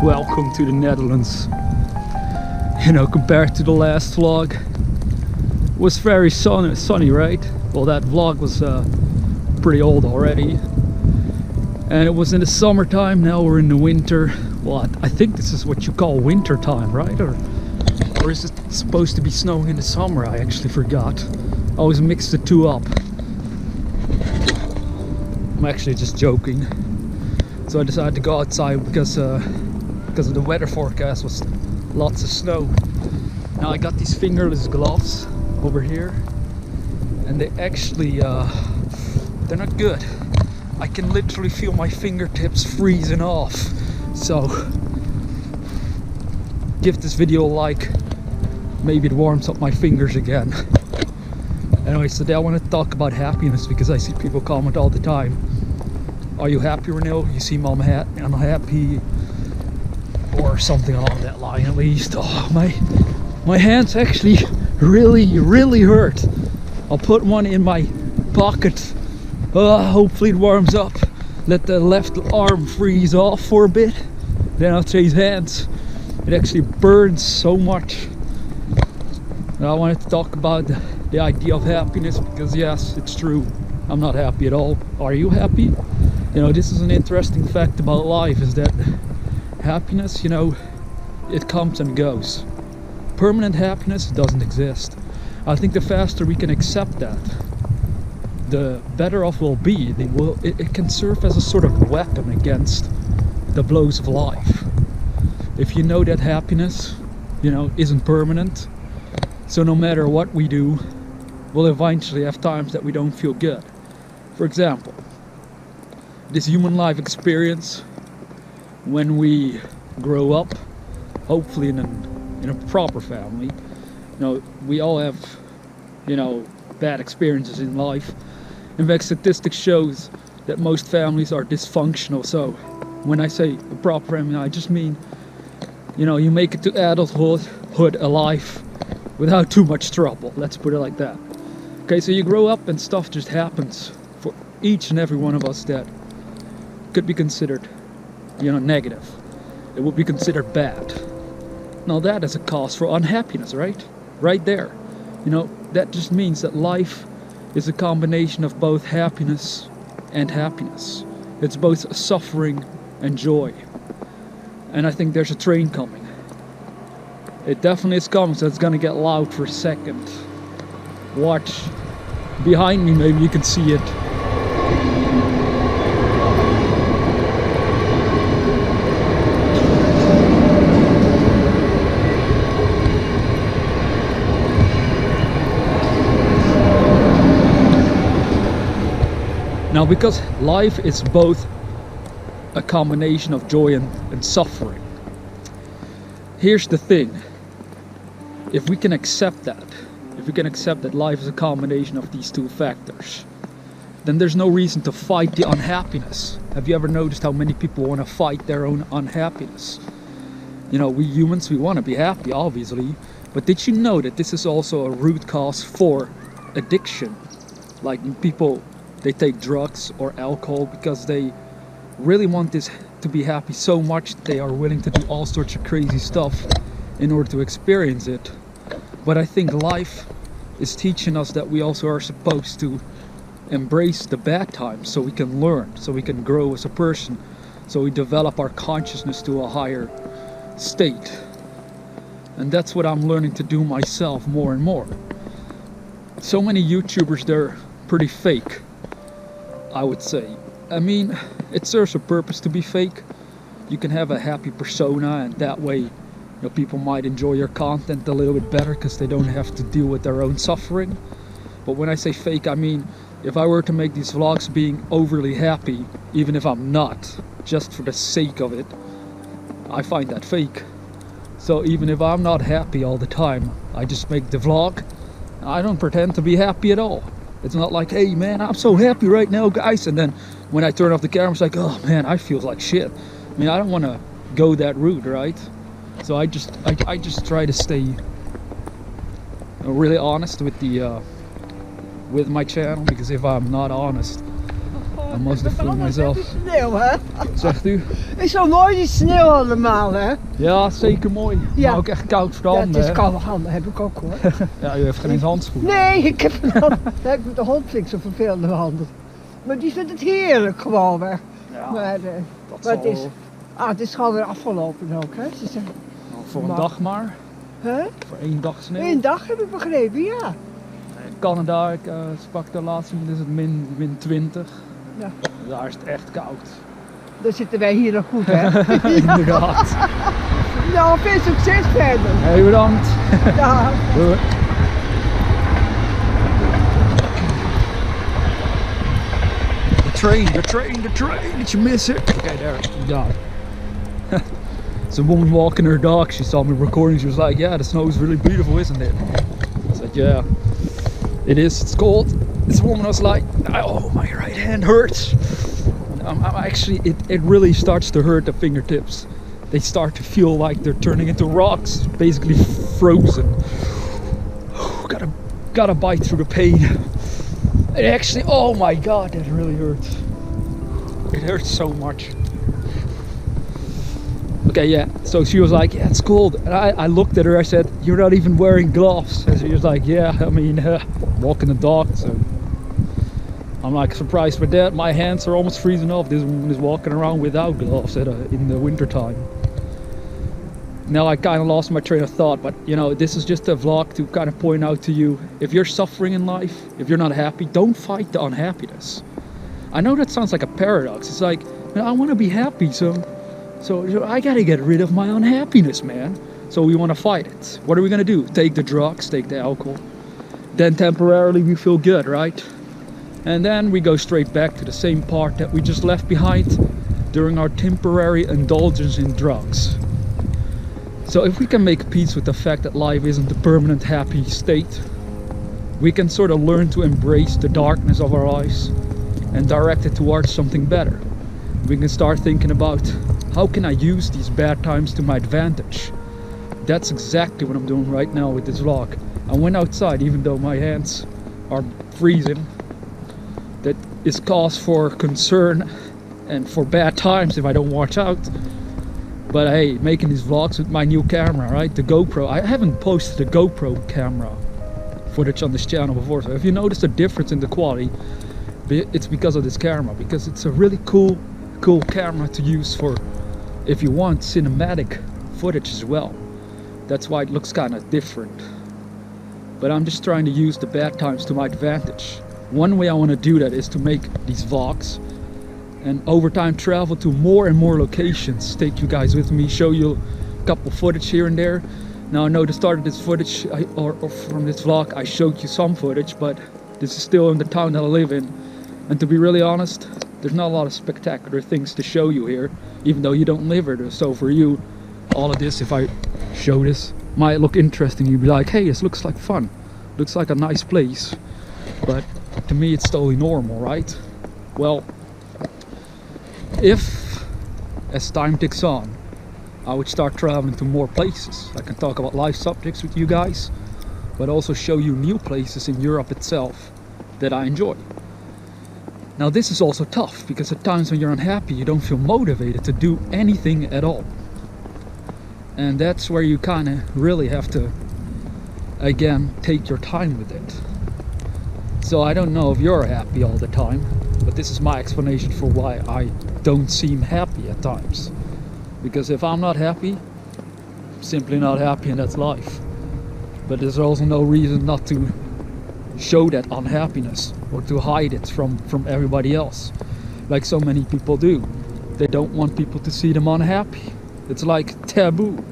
Welcome to the Netherlands. You know, compared to the last vlog, it was very sunny, right? Well, that vlog was pretty old already. And it was in the summertime, now we're in the winter. Well, I think this is what you call winter time, right? Or is it supposed to be snowing in the summer? I actually forgot. I always mix the two up. I'm actually just joking. So I decided to go outside because of the weather forecast was lots of snow. Now I got these fingerless gloves over here, and they actually they're not good. I can literally feel my fingertips freezing off. So give this video a like, maybe it warms up my fingers again. Anyway, so today I want to talk about happiness, because I see people comment all the time, are you happy, Renault? You seem unhappy, or something along that line at least. Oh, my hands actually really hurt. I'll put one in my pocket. Hopefully it warms up. Let the left arm freeze off for a bit. Then I'll change hands. It actually burns so much. And I wanted to talk about the idea of happiness, because yes, it's true. I'm not happy at all. Are you happy? You know, this is an interesting fact about life, is that happiness, you know, it comes and goes. Permanent happiness doesn't exist. I think the faster we can accept that, the better off we'll be. It can serve as a sort of weapon against the blows of life. If you know that happiness, you know, isn't permanent, so no matter what we do, we'll eventually have times that we don't feel good. For example, this human life experience, when we grow up, hopefully in a proper family, you know, we all have, you know, bad experiences in life. In fact, statistics shows that most families are dysfunctional. So when I say a proper family, I just mean, you know, you make it to adulthood alive without too much trouble. Let's put it like that. Okay, so you grow up and stuff just happens for each and every one of us that could be considered, you know, negative. It would be considered bad. Now that is a cause for unhappiness, right? Right there. You know, that just means that life is a combination of both happiness and happiness. It's both suffering and joy. And I think there's a train coming. It definitely is coming, so it's gonna get loud for a second. Watch. Behind me, maybe you can see it. Now, because life is both a combination of joy and suffering, here's the thing. If we can accept that life is a combination of these two factors, then there's no reason to fight the unhappiness. Have you ever noticed how many people want to fight their own unhappiness? You know, we humans, we want to be happy, obviously, but did you know that this is also a root cause for addiction? Like people, they take drugs or alcohol because they really want this to be happy so much they are willing to do all sorts of crazy stuff in order to experience it. But I think life is teaching us that we also are supposed to embrace the bad times, so we can learn, so we can grow as a person, so we develop our consciousness to a higher state. And that's what I'm learning to do myself more and more. So many YouTubers, they're pretty fake, I would say. I mean, it serves a purpose to be fake. You can have a happy persona, and that way, you know, people might enjoy your content a little bit better because they don't have to deal with their own suffering. But when I say fake, I mean, if I were to make these vlogs being overly happy, even if I'm not, just for the sake of it, I find that fake. So even if I'm not happy all the time, I just make the vlog. I don't pretend to be happy at all. It's not like, hey man, I'm so happy right now, guys, and then when I turn off the camera, it's like, oh man, I feel like shit. I mean, I don't want to go that route, right? So I just try to stay really honest with my channel, because if I'm not honest, I must have fooled myself. Het is sneeuw, hè? Zegt u? Is zo mooi die sneeuw allemaal, hè? Ja, zeker mooi. Ja. Maar ook echt koud voor de Ja, handen. het is hè? koude handen, heb ik ook hoor. Ja, u heeft geen eens handschoenen. Nee, ik heb een hand. De hond vind ik zo vervelende handen. Maar die vindt het heerlijk gewoon weg. Ja, Maar, dat het is, het is gewoon weer afgelopen ook, hè? Ze zeggen, voor een dag maar. hè? Voor 1 dag sneeuw. 1 dag heb ik begrepen, ja. In Canada, ik sprak daar laatst in, is het min 20. Ja. Daar is het echt koud. Dan zitten wij hier nog goed, hè? Inderdaad. Nou, veel succes verder. Hey, bedankt. Ja. Doei. The train, did you miss it? Okay, there, you got it. It's a woman walking her dog, she saw me recording, she was like, yeah, the snow is really beautiful, isn't it? I said, yeah, it is, it's cold. This woman was like, oh, my right hand hurts. I'm actually, it really starts to hurt the fingertips. They start to feel like they're turning into rocks, basically frozen. Gotta bite through the pain. It actually, oh my god, that really hurts. It hurts so much. Okay, yeah, so she was like, yeah, it's cold. And I looked at her, I said, you're not even wearing gloves. And she was like, yeah, I mean, walking the dog, so. I'm like surprised with that. My hands are almost freezing off. This woman is walking around without gloves in the winter time. Now I kind of lost my train of thought, but you know, this is just a vlog to kind of point out to you, if you're suffering in life, if you're not happy, don't fight the unhappiness. I know that sounds like a paradox. It's like, man, I want to be happy, so I gotta get rid of my unhappiness, man. So we want to fight it. What are we gonna do? Take the drugs, take the alcohol. Then temporarily we feel good, right? And then we go straight back to the same part that we just left behind during our temporary indulgence in drugs. So if we can make peace with the fact that life isn't a permanent happy state, we can sort of learn to embrace the darkness of our lives and direct it towards something better. We can start thinking about, how can I use these bad times to my advantage? That's exactly what I'm doing right now with this vlog. I went outside even though my hands are freezing. That is cause for concern and for bad times if I don't watch out. But hey, making these vlogs with my new camera, right? The GoPro. I haven't posted a GoPro camera footage on this channel before, so if you notice a difference in the quality, it's because of this camera, because it's a really cool camera to use for, if you want, cinematic footage as well. That's why it looks kind of different. But I'm just trying to use the bad times to my advantage. One way I want to do that is to make these vlogs and over time travel to more and more locations, take you guys with me, show you a couple footage here and there. Now I know the start of this footage, or from this vlog, I showed you some footage, but this is still in the town that I live in. And to be really honest, there's not a lot of spectacular things to show you here, even though you don't live here. So for you, all of this, if I show this, might look interesting. You'd be like, hey, this looks like fun. Looks like a nice place. But to me it's totally normal, right? Well, if as time ticks on I would start traveling to more places, I can talk about life subjects with you guys, but also show you new places in Europe itself that I enjoy. Now this is also tough, because at times when you're unhappy you don't feel motivated to do anything at all, and that's where you kind of really have to, again, take your time with it. So I don't know if you're happy all the time, but this is my explanation for why I don't seem happy at times. Because if I'm not happy, I'm simply not happy, and that's life. But there's also no reason not to show that unhappiness or to hide it from everybody else, like so many people do. They don't want people to see them unhappy. It's like taboo.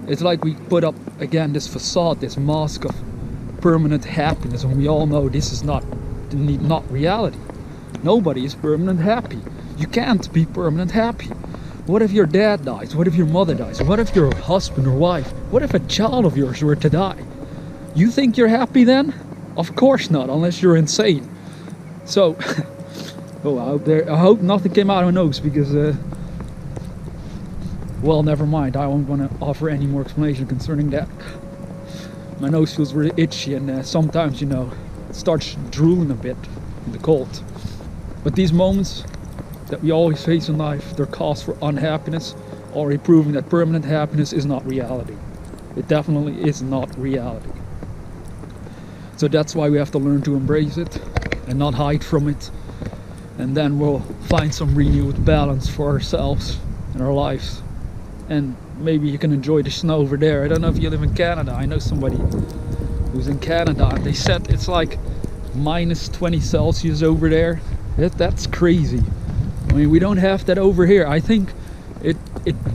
It's like we put up, again, this facade, this mask of permanent happiness, and we all know this is not reality. Nobody is permanent happy. You can't be permanent happy. What if your dad dies? What if your mother dies? What if your husband or wife? What if a child of yours were to die? You think you're happy then? Of course not, unless you're insane. So, oh, I hope nothing came out of my nose, because well, never mind. I won't want to offer any more explanation concerning that. My nose feels really itchy, and sometimes, you know, it starts drooling a bit in the cold. But these moments that we always face in life, they're cause for unhappiness, already proving that permanent happiness is not reality. It definitely is not reality. So that's why we have to learn to embrace it and not hide from it. And then we'll find some renewed balance for ourselves and our lives. And maybe you can enjoy the snow over there. I don't know if you live in Canada. I know somebody who's in Canada, and they said it's like minus 20 Celsius over there. That's crazy. I mean, we don't have that over here. I think it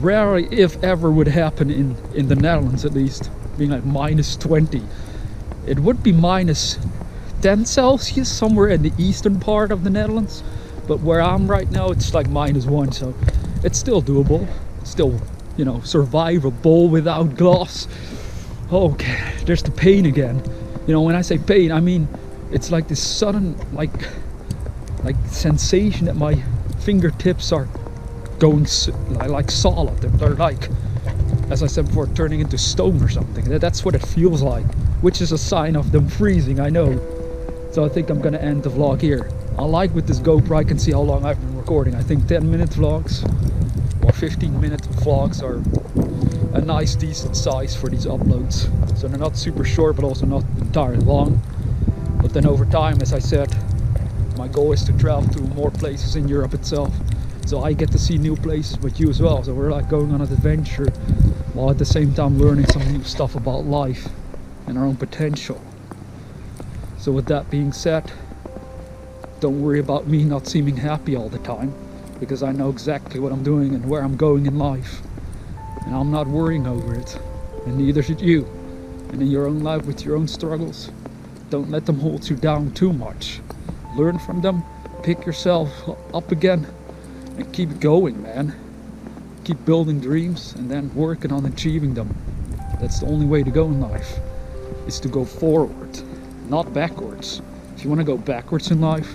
rarely, if ever, would happen in the Netherlands, at least, being like minus 20. It would be minus 10 Celsius somewhere in the eastern part of the Netherlands, but where I'm right now, it's like minus 1, so it's still doable. Still, you know, survivable without gloves. Okay, there's the pain again. You know, when I say pain, I mean it's like this sudden like sensation that my fingertips are going like solid. They're like, as I said before, turning into stone or something. That's what it feels like, which is a sign of them freezing, I know. So I think I'm gonna end the vlog here. I like with this GoPro I can see how long I've been recording. I think 10-minute vlogs or 15-minute vlogs are a nice decent size for these uploads. So they're not super short but also not entirely long. But then over time, as I said, my goal is to travel to more places in Europe itself. So I get to see new places with you as well. So we're like going on an adventure while at the same time learning some new stuff about life and our own potential. So with that being said, don't worry about me not seeming happy all the time, because I know exactly what I'm doing and where I'm going in life. And I'm not worrying over it. And neither should you. And in your own life with your own struggles, don't let them hold you down too much. Learn from them, pick yourself up again, and keep going, man. Keep building dreams and then working on achieving them. That's the only way to go in life, is to go forward, not backwards. If you want to go backwards in life,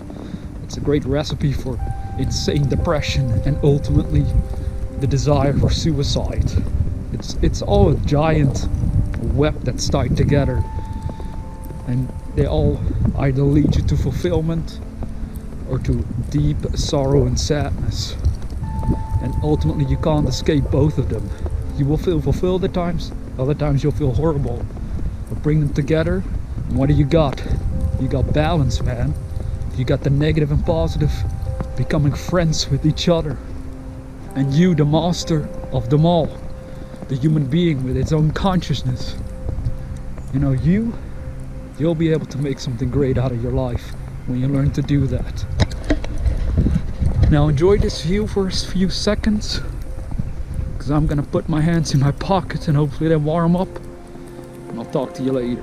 it's a great recipe for insane depression and ultimately the desire for suicide. It's all a giant web that's tied together, and they all either lead you to fulfillment or to deep sorrow and sadness. And ultimately you can't escape both of them. You will feel fulfilled at times, other times you'll feel horrible. But bring them together, and what do you got? You got balance, man. You got the negative and positive becoming friends with each other. And you, the master of them all, the human being with its own consciousness. You know, you'll be able to make something great out of your life when you learn to do that. Now enjoy this view for a few seconds, because I'm gonna put my hands in my pockets and hopefully they warm up, and I'll talk to you later.